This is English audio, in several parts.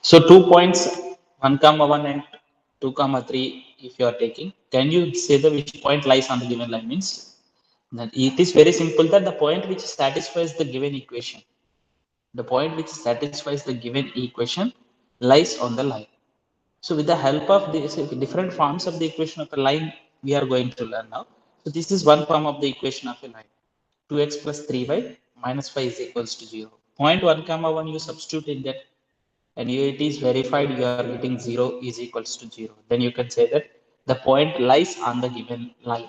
So 2 points, 1 comma 1 and 2 comma 3, if you are taking, can you say the which point lies on the given line? Means that it is very simple that the point which satisfies the given equation, the point which satisfies the given equation lies on the line. So with the help of these different forms of the equation of a line, we are going to learn now. So this is one form of the equation of a line. 2x plus 3y minus 5 is equals to 0. Point 1 comma 1 you substitute in that, and it is verified you are getting 0 is equals to 0. Then you can say that the point lies on the given line.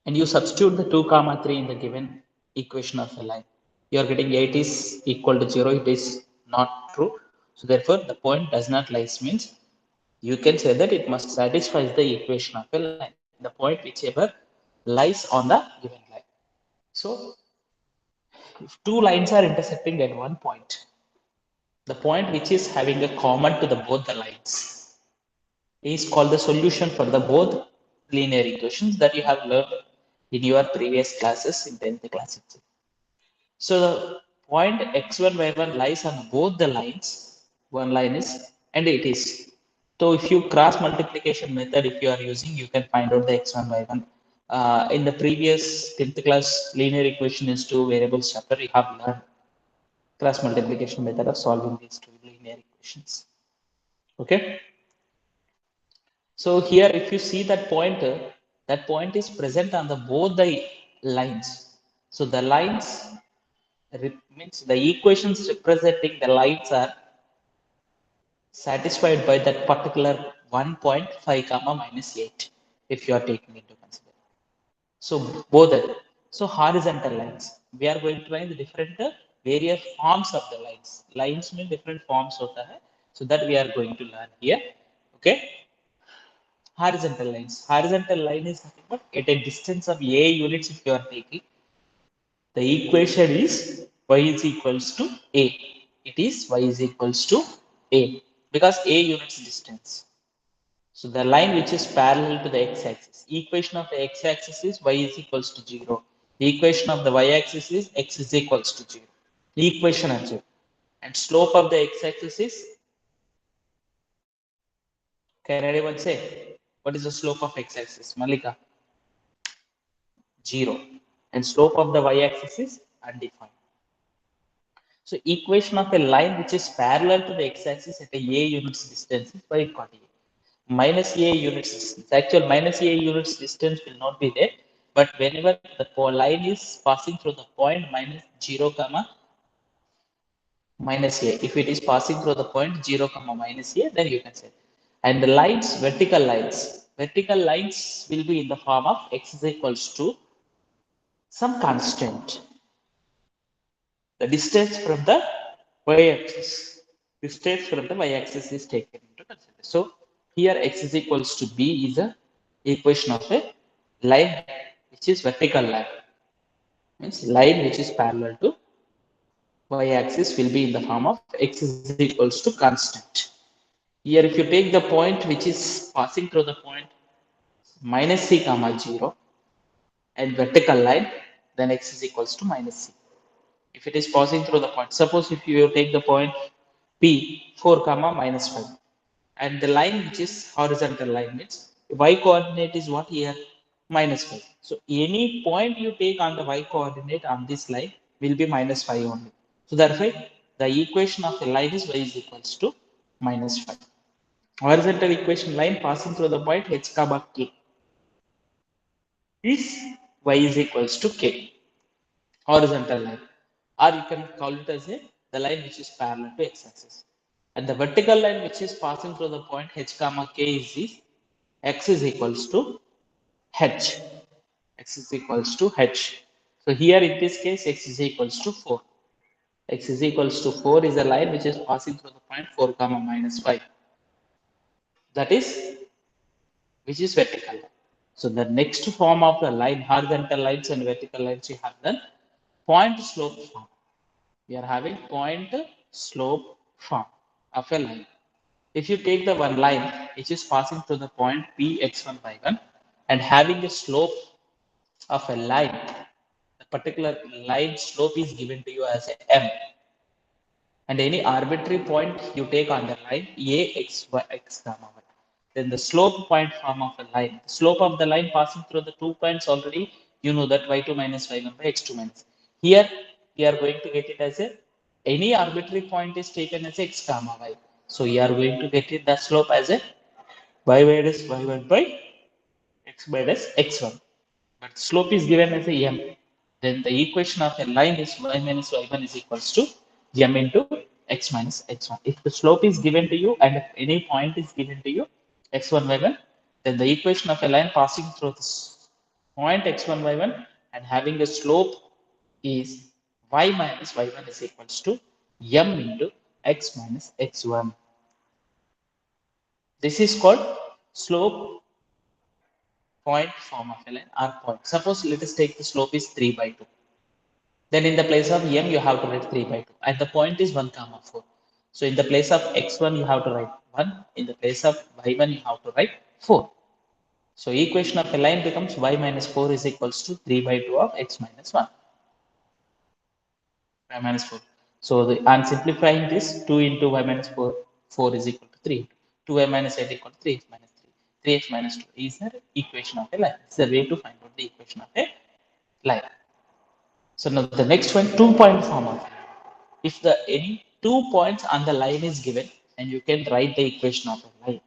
And you substitute the 2 comma 3 in the given equation of a line. You are getting 8 is equal to 0. It is not true. So therefore, the point does not lies means you can say that it must satisfy the equation of a line, the point whichever lies on the given line. So if two lines are intersecting at one point, the point which is having a common to the both the lines is called the solution for the both linear equations that you have learned in your previous classes in 10th class. So the point x1 y1 lies on both the lines. One line is, and it is. So if you cross multiplication method, if you are using, you can find out the x1 y1. In the previous 10th class linear equation is two variables chapter, you have learned cross multiplication method of solving these two linear equations. Okay. So here, if you see that pointer, that point is present on the both the lines. So the lines means the equations representing the lines are satisfied by that particular 1.5 comma minus 8 if you are taking into consideration. So both are. So horizontal lines, we are going to find the different various forms of the lines. Lines mean different forms of the, so that we are going to learn here. Okay. Horizontal lines, horizontal line is nothing but at a distance of a units. If you are taking, the equation is y is equals to a. It is y is equals to a because a units distance. So the line which is parallel to the x-axis, equation of the x-axis is y is equals to 0. The equation of the y-axis is x is equals to 0. The equation of 0. And slope of the x-axis is, can anyone say what is the slope of x-axis? Malika? 0. And slope of the y-axis is undefined. So equation of a line which is parallel to the x-axis at a units distance is y equal to a. Minus a units distance. Actual minus a units distance will not be there, but whenever the line is passing through the point minus 0 comma minus a, if it is passing through the point 0 comma minus a, then you can say. And the lines, vertical lines will be in the form of x is equals to some constant. The distance from the y-axis, distance from the y-axis is taken into consideration. So here x is equals to b is a equation of a line which is vertical line. Means line which is parallel to y-axis will be in the form of x is equals to constant. Here if you take the point which is passing through the point minus c comma 0 and vertical line, then x is equals to minus c. If it is passing through the point, suppose if you take the point p 4 comma minus 5, and the line which is horizontal line means y coordinate is what here? Minus 5. So any point you take on the y coordinate on this line will be minus 5 only. So therefore the equation of the line is y is equals to minus 5. Horizontal equation line passing through the point h comma k is y is equals to k, horizontal line, or you can call it as a the line which is parallel to x-axis. And the vertical line which is passing through the point h comma k is this, x is equals to h. X is equals to h. So here in this case x is equals to 4. X is equals to 4 is a line which is passing through the point 4 comma minus 5. That is which is vertical. So the next form of the line, horizontal lines and vertical lines, you have the point slope form. We are having point slope form of a line. If you take the one line which is passing through the point p x1 y1 and having a slope of a line, the particular line slope is given to you as a m. and any arbitrary point you take on the line a x y x comma y. Then the slope point form of a line. The slope of the line passing through the 2 points already you know that y2 minus y1 by x2 minus. Here we are going to get it as a any arbitrary point is taken as x comma y. So we are going to get it the slope as a y minus y1 by x minus x1. But slope is given as a m. Then the equation of a line is y minus y1 is equals to m into x minus x1. If the slope is given to you and if any point is given to you x1 y1, then the equation of a line passing through this point x1 y1 and having a slope is y minus y1 is equals to m into x minus x1. This is called slope point form of a line or point. Suppose let us take the slope is 3 by 2. Then in the place of m, you have to write 3 by 2. And the point is 1 comma 4. So in the place of x1, you have to write 1. In the place of y1, you have to write 4. So equation of a line becomes y minus 4 is equals to 3 by 2 of x minus 1. Y minus 4. So I'm simplifying this 2 into y minus 4, 4 is equal to 3. 2y minus 8 equal to 3x minus 3. 3x minus 2 is the equation of a line. It's the way to find out the equation of a line. So now the next one, 2-point form. If the any 2 points on the line is given, and you can write the equation of a line.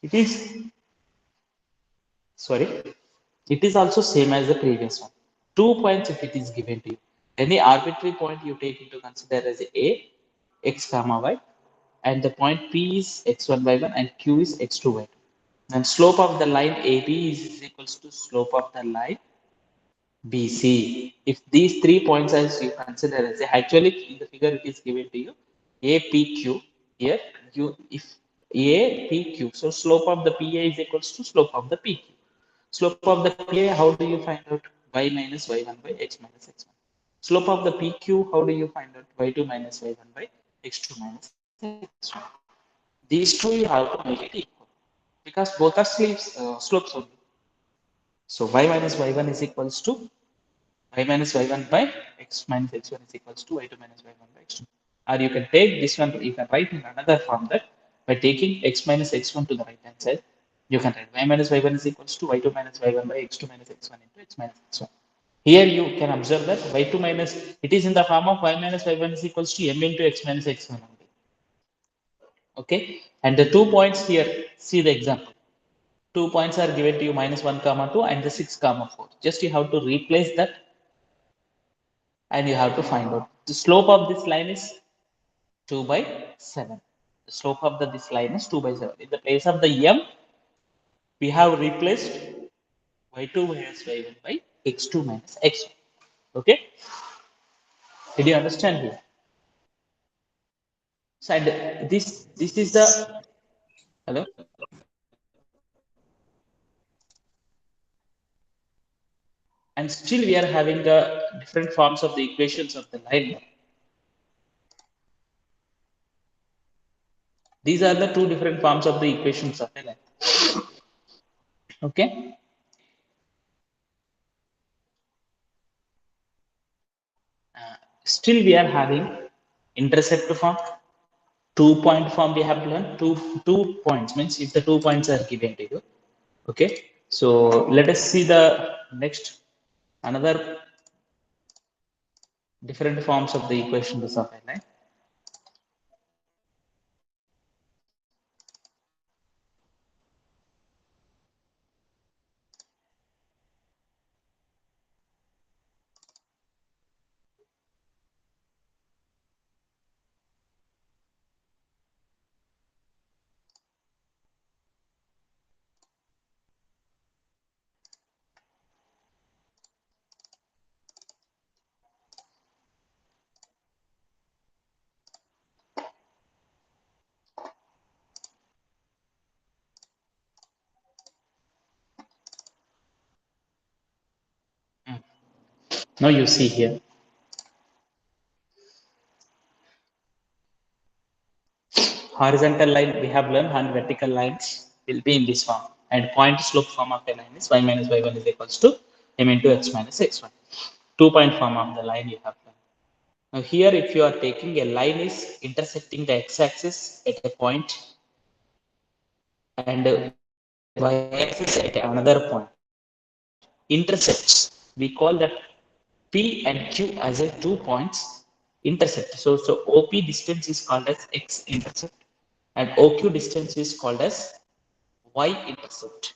It is sorry, it is also same as the previous one. 2 points if it is given to you. Any arbitrary point you take into consider as a x comma y, and the point P is x1 y1 and Q is x2 y2. And slope of the line AB is equals to slope of the line BC. If these 3 points as you consider as actually in the figure it is given to you APQ. Here you if APQ, so slope of the PA is equals to slope of the PQ. Slope of the PA, how do you find out? Y minus y1 by x minus x1. Slope of the PQ, how do you find out? Y2 minus y1 by x2 minus x1. These two you have to make it equal because both are slopes only. So y minus y1 is equals to y minus y1 by x minus x1 is equals to y2 minus y1 by x2. Or you can take this one, you can write in another form that by taking x minus x1 to the right hand side, you can write y minus y1 is equals to y2 minus y1 by x2 minus x1 into x minus x1. Here you can observe that y2 minus, it is in the form of y minus y1 is equals to m into x minus x1 only. Okay, and the 2 points here, see the example. 2 points are given to you minus 1 comma 2 and the 6 comma 4. Just you have to replace that and you have to find out the slope of this line is 2 by 7. The slope of this line is 2 by 7. In the place of the m, we have replaced y2 minus y1 by x2 minus x1. Okay, did you understand here? So and this is the hello, and still we are having the different forms of the equations of the line. These are the two different forms of the equations of a line. Okay. Still we are having intercept form, 2-point form we have learned. Two points means if the 2 points are given to you. Okay. So let us see the next another different forms of the equation of a line. Now you see here horizontal line we have learned and vertical lines will be in this form, and point slope form of a line is y minus y1 is equals to m into x minus x1. 2-point form of the line you have learned. Now here, if you are taking a line is intersecting the x-axis at a point and y-axis at another point, intersects. We call that P and Q as a 2 points intersect. So OP distance is called as x intercept and OQ distance is called as y intercept.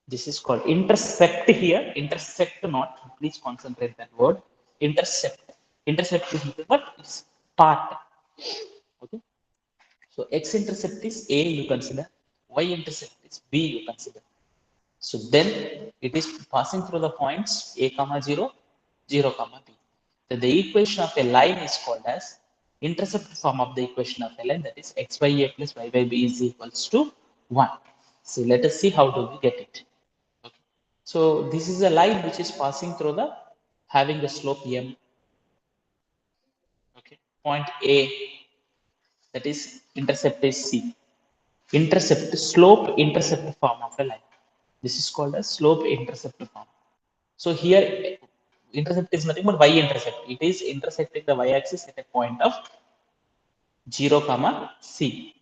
This is called intersect here. Intersect not. Please concentrate that word. Intercept. Intercept is nothing but it's part. Okay. So x intercept is A you consider. Y intercept is B you consider. So then it is passing through the points A comma 0, 0 comma B. So the equation of a line is called as intercept form of the equation of a line, that is x by A plus y by B is equals to 1. So let us see how do we get it. Okay. So this is a line which is passing through the having the slope m. Okay. Point A, that is intercept is C. Intercept, slope intercept form of a line. This is called a slope intercept form. So here intercept is nothing but y intercept. It is intersecting the y axis at a point of 0 comma C.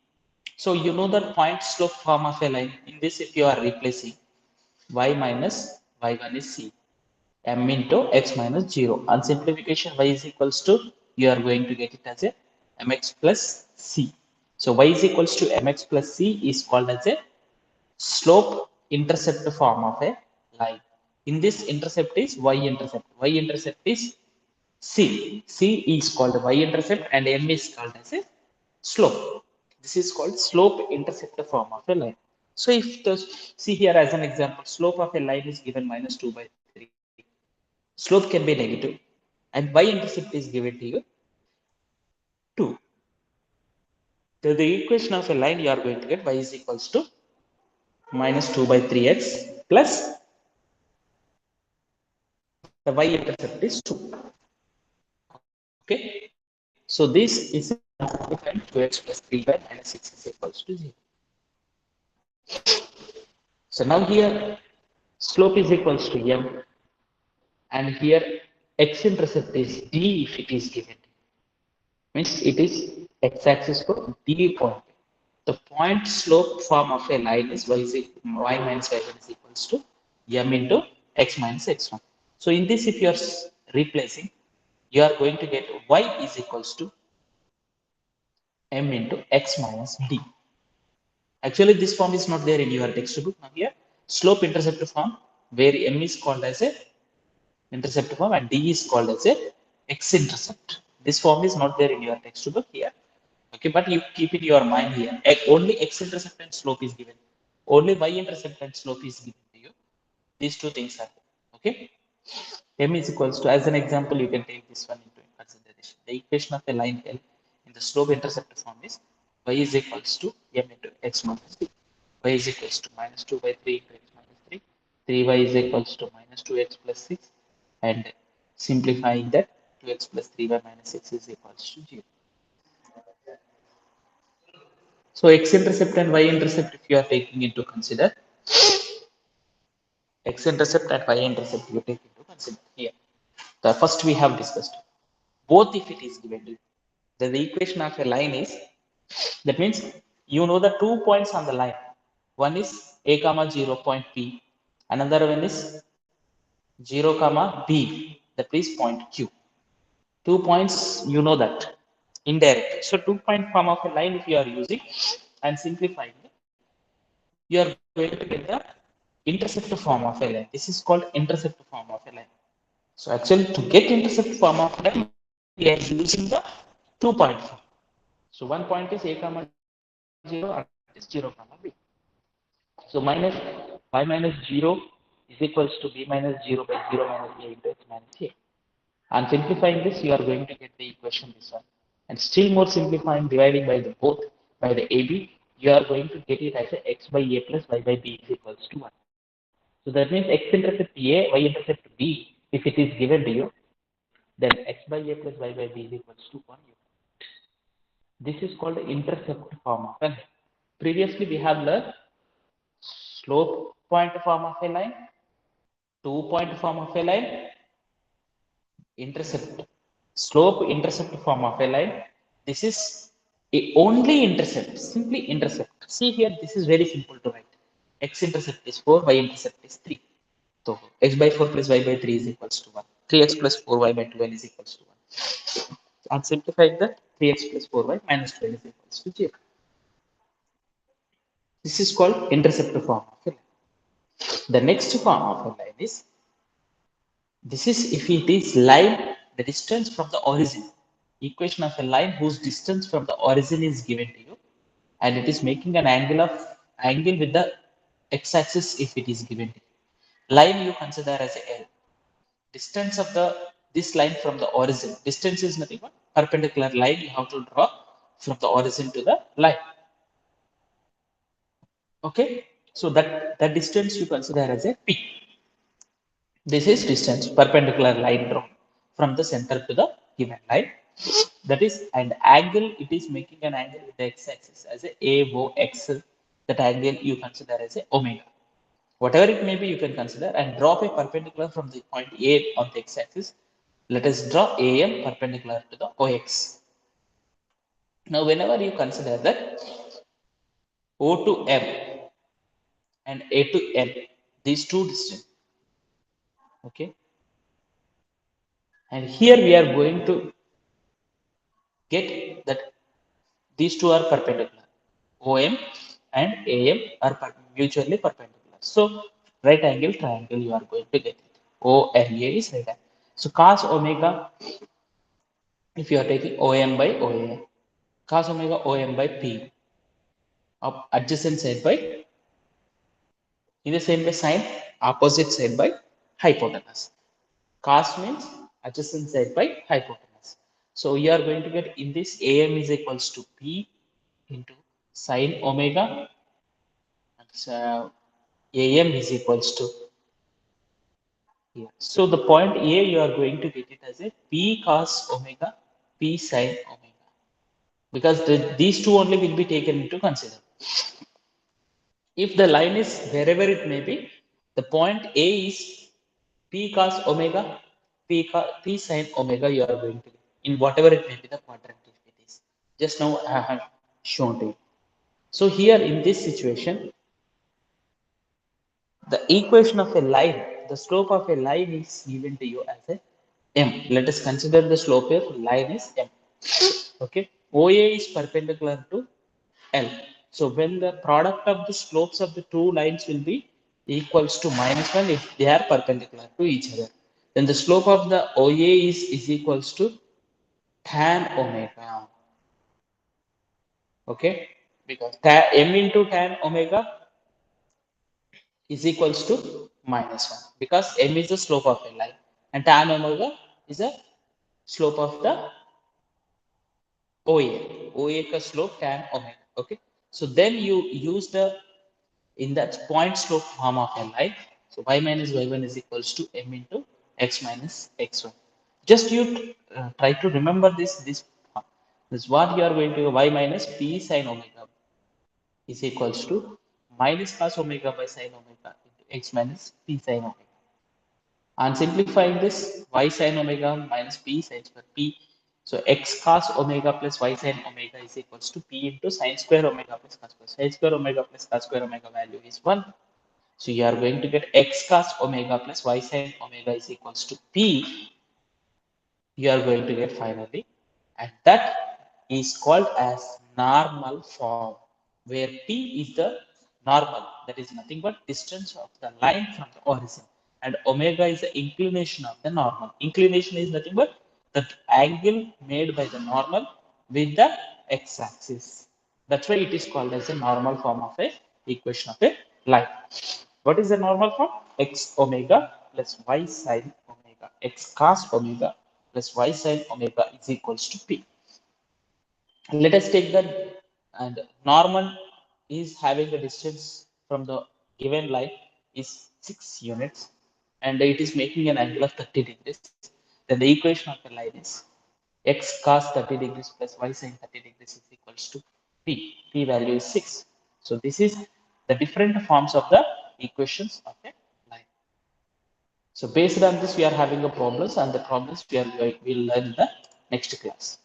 So you know that point slope form of a line. In this, if you are replacing y minus y1 is C, m into x minus 0. On simplification, y is equals to, you are going to get it as a mx plus C. So y is equals to mx plus C is called as a slope intercept form of a line. In this, intercept is y intercept. Y intercept is C. C is called y intercept and m is called as a slope. This is called slope intercept form of a line. So if the, see here as an example, slope of a line is given minus 2 by 3. Slope can be negative and y intercept is given to you 2. So the equation of a line you are going to get y is equals to minus 2 by 3x plus the y intercept is 2. Okay. So this is 2x plus 3 by minus 6 is equals to 0. So now here slope is equals to m and here x intercept is d if it is given. Means it is x-axis for d point. The point slope form of a line is y minus y1 is equals to m into x minus x1. So in this, if you are replacing, you are going to get y is equals to m into x minus d. Actually, this form is not there in your textbook. Now here, slope intercept form, where m is called as a intercept form and d is called as a x-intercept. This form is not there in your textbook here. Okay, but you keep in your mind here. Only x-intercept and slope is given. Only y-intercept and slope is given to you. These two things are there. Okay. M is equals to, as an example, you can take this one into consideration. The equation of a line L in the slope intercept form is y is equals to m into x minus b. Y is equals to minus 2 by 3 into x minus 3. 3y is equals to minus 2x plus 6. And simplifying that, 2x plus 3y minus 6 is equals to 0. So x-intercept and y-intercept, if you are taking into consider, x-intercept and y-intercept you take into consider here. The first we have discussed. Both if it is given to you. The equation of a line is, that means you know the 2 points on the line. One is a comma 0 point P. Another one is 0 comma B. That is point Q. 2 points, you know that. Indirect. So 2 point form of a line if you are using and simplifying it, you are going to get the intercept form of a line. This is called intercept form of a line. So actually to get intercept form of line, we are using the 2 point form. So one point is a comma 0 and is 0 comma b. So minus y minus 0 is equals to b minus 0 by 0 minus a into x minus a. On simplifying this, you are going to get the equation this one. And still more simplifying, dividing by the both by the AB, you are going to get it as a x by a plus y by b is equals to 1. So that means x intercept a, y intercept b, if it is given to you, then x by a plus y by b is equals to 1. This is called the intercept form of a line. Previously, we have learned slope point form of a line, 2 point form of a line, intercept slope intercept form of a line. This is a only intercept, simply intercept. See here, this is very simple to write. X intercept is 4, y intercept is 3. So x by 4 plus y by 3 is equals to 1. 3x plus 4y by 12 is equals to 1. And simplifying that, 3x plus 4y minus 12 is equals to 0. This is called intercept form of a line. The next form of a line is, this is if it is line, the distance from the origin. Equation of a line whose distance from the origin is given to you, and it is making an angle with the x-axis if it is given to you. Line you consider as a L. Distance of the this line from the origin. Distance is nothing but perpendicular line you have to draw from the origin to the line. Okay, so that distance you consider as a P. This is distance perpendicular line drawn from the center to the given line. That is, and angle, it is making an angle with the x-axis as a AOX. That angle you consider as a omega. Whatever it may be, you can consider and drop a perpendicular from the point A on the x-axis. Let us draw AM perpendicular to the OX. Now, whenever you consider that O to M and A to M, these two distance, okay, and here we are going to get that these two are perpendicular. OM and AM are mutually perpendicular. So, right angle triangle you are going to get it. OMA is right angle. So, cos omega, if you are taking OM by OA, cos omega OM by P, adjacent side by, in the same way sine, opposite side by hypotenuse. Cos means adjacent side by hypotenuse. So, you are going to get in this AM is equals to P into sine omega, and AM is equals to here. So the point A, you are going to get it as a P cos omega, P sin omega, because these two only will be taken into consider. If the line is wherever it may be, the point A is P cos omega, P sin omega, you are going to get in whatever it may be the quadrant if it is. Just now I have shown to you. So here in this situation, the equation of a line, the slope of a line is given to you as a m. Let us consider the slope of line is m. Okay, OA is perpendicular to L. So when the product of the slopes of the two lines will be equals to -1 if they are perpendicular to each other, then the slope of the OA is equals to tan omega. Okay, because m into tan omega is equals to -1, because m is the slope of a line and tan omega is a slope of the OA. OA ka slope tan omega. Okay. So then you use the in that point slope form of a line. So y minus y1 is equals to m into x minus x1. Just you try to remember this. This is what you are going to y minus p sin omega is equals to minus cos omega by sin omega into x minus p sin omega. And simplifying this, y sin omega minus p sin square p. So x cos omega plus y sin omega is equals to p into sin square omega plus cos square. Sin square omega plus cos square omega value is 1. So you are going to get x cos omega plus y sin omega is equals to p. You are going to get finally, and that is called as normal form, where p is the normal, that is nothing but distance of the line from the origin, and omega is the inclination of the normal. Inclination is nothing but the angle made by the normal with the x-axis. That's why it is called as a normal form of a equation of a line. What is the normal form? X omega plus y sine omega, x cos omega plus y sine omega is equals to p. Let us take that, and normal is having a distance from the given line is 6 units, and it is making an angle of 30 degrees. Then the equation of the line is x cos 30 degrees plus y sin 30 degrees is equals to p. P value is 6. So this is the different forms of the equations of a line. So based on this, we are having a problems, and the problems we will learn the next class.